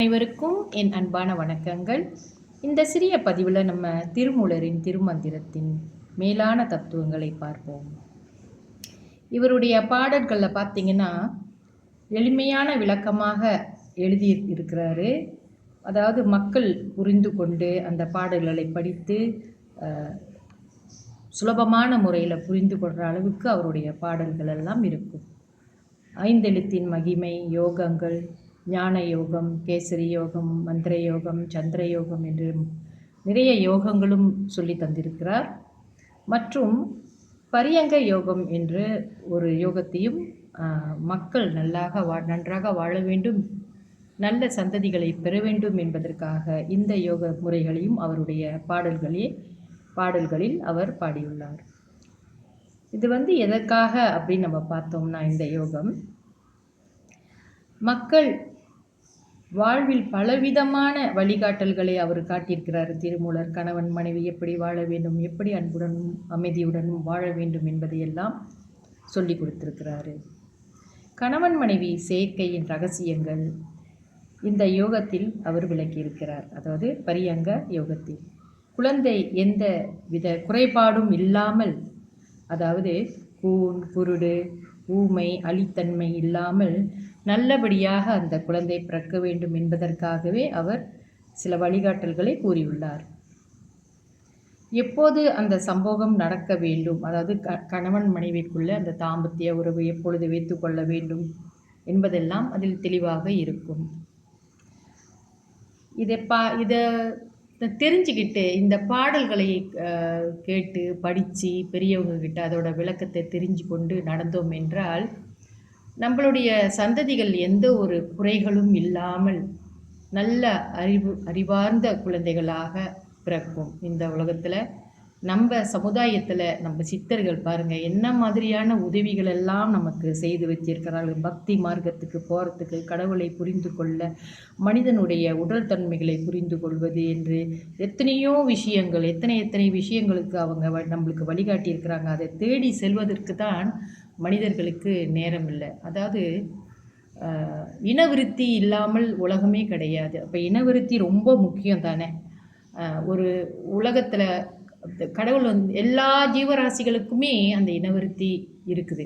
அனைவருக்கும் என் அன்பான வணக்கங்கள். இந்த சிறிய பதிவில் நம்ம திருமூலரின் திருமந்திரத்தின் மேலான தத்துவங்களை பார்ப்போம். இவருடைய பாடல்களில் பார்த்தீங்கன்னா எளிமையான விளக்கமாக எழுதியிருக்கிறாரு. அதாவது மக்கள் புரிந்து கொண்டு அந்த பாடல்களை படித்து சுலபமான முறையில் புரிந்து கொள்கிற அளவுக்கு அவருடைய பாடல்கள் எல்லாம் இருக்கும். ஐந்தெழுத்தின் மகிமை, யோகங்கள், ஞான யோகம், கேசரி யோகம், மந்திர யோகம், சந்திர யோகம் என்று நிறைய யோகங்களும் சொல்லி தந்திருக்கிறார். மற்றும் பரியங்க யோகம் என்று ஒரு யோகத்தையும் மக்கள் நன்றாக வாழ வேண்டும், நல்ல சந்ததிகளை பெற வேண்டும் என்பதற்காக இந்த யோக முறைகளையும் அவருடைய பாடல்களில் அவர் பாடியுள்ளார். இது எதற்காக அப்படின்னு நம்ம பார்த்தோம்னா, இந்த யோகம் மக்கள் வாழ்வில் பலவிதமான வழிகாட்டல்களை அவர் காட்டியிருக்கிறார். திருமூலர் கணவன் மனைவி எப்படி வாழ வேண்டும், எப்படி அன்புடனும் அமைதியுடனும் வாழ வேண்டும் என்பதையெல்லாம் சொல்லி கொடுத்திருக்கிறாரு. கணவன் மனைவி சேர்க்கையின் ரகசியங்கள் இந்த யோகத்தில் அவர் விளக்கியிருக்கிறார். அதாவது பரியங்க யோகத்தில் குழந்தை எந்த வித குறைபாடும் இல்லாமல், அதாவது கூன், குருடு, ஊமை, அழித்தன்மை இல்லாமல் நல்லபடியாக அந்த குழந்தை பிறக்க வேண்டும் என்பதற்காகவே அவர் சில வழிகாட்டல்களை கூறியுள்ளார். எப்போது அந்த சம்பவம் நடக்க வேண்டும், அதாவது கணவன் மனைவிக்குள்ள அந்த தாம்பத்திய உறவு எப்பொழுது வைத்துக்கொள்ள வேண்டும் என்பதெல்லாம் அதில் தெளிவாக இருக்கும். இதை தெரிஞ்சுக்கிட்டு இந்த பாடல்களை கேட்டு படித்து பெரியவங்க கிட்ட அதோட விளக்கத்தை தெரிஞ்சு கொண்டு நடந்தோம் என்றால் நம்மளுடைய சந்ததிகள் எந்த ஒரு குறைகளும் இல்லாமல் நல்ல அறிவார்ந்த குழந்தைகளாக பிறக்கும். இந்த உலகத்தில் நம்ம சமுதாயத்தில் நம்ம சித்தர்கள் பாருங்கள் என்ன மாதிரியான உதவிகள் எல்லாம் நமக்கு செய்து வச்சிருக்கிறார்கள். பக்தி மார்க்கத்துக்கு போகிறதுக்கு, கடவுளை புரிந்து கொள்ள, மனிதனுடைய உடல் தன்மைகளை புரிந்து கொள்வது என்று எத்தனையோ விஷயங்கள், எத்தனை விஷயங்களுக்கு அவங்க நம்மளுக்கு வழிகாட்டியிருக்கிறாங்க. அதை தேடி செல்வதற்கு தான் மனிதர்களுக்கு நேரம் இல்லை. அதாவது இனவிருத்தி இல்லாமல் உலகமே கிடையாது. அப்போ இனவிருத்தி ரொம்ப முக்கியம் தானே. ஒரு உலகத்தில் கடவுள் எல்லா ஜீவராசிகளுக்குமே அந்த இனவிருத்தி இருக்குது,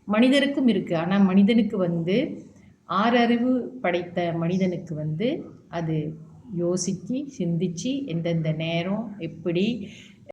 மனிதருக்கும் இருக்குது. ஆனால் மனிதனுக்கு ஆறறிவு படைத்த மனிதனுக்கு அது யோசித்து சிந்தித்து எந்தெந்த நேரம் எப்படி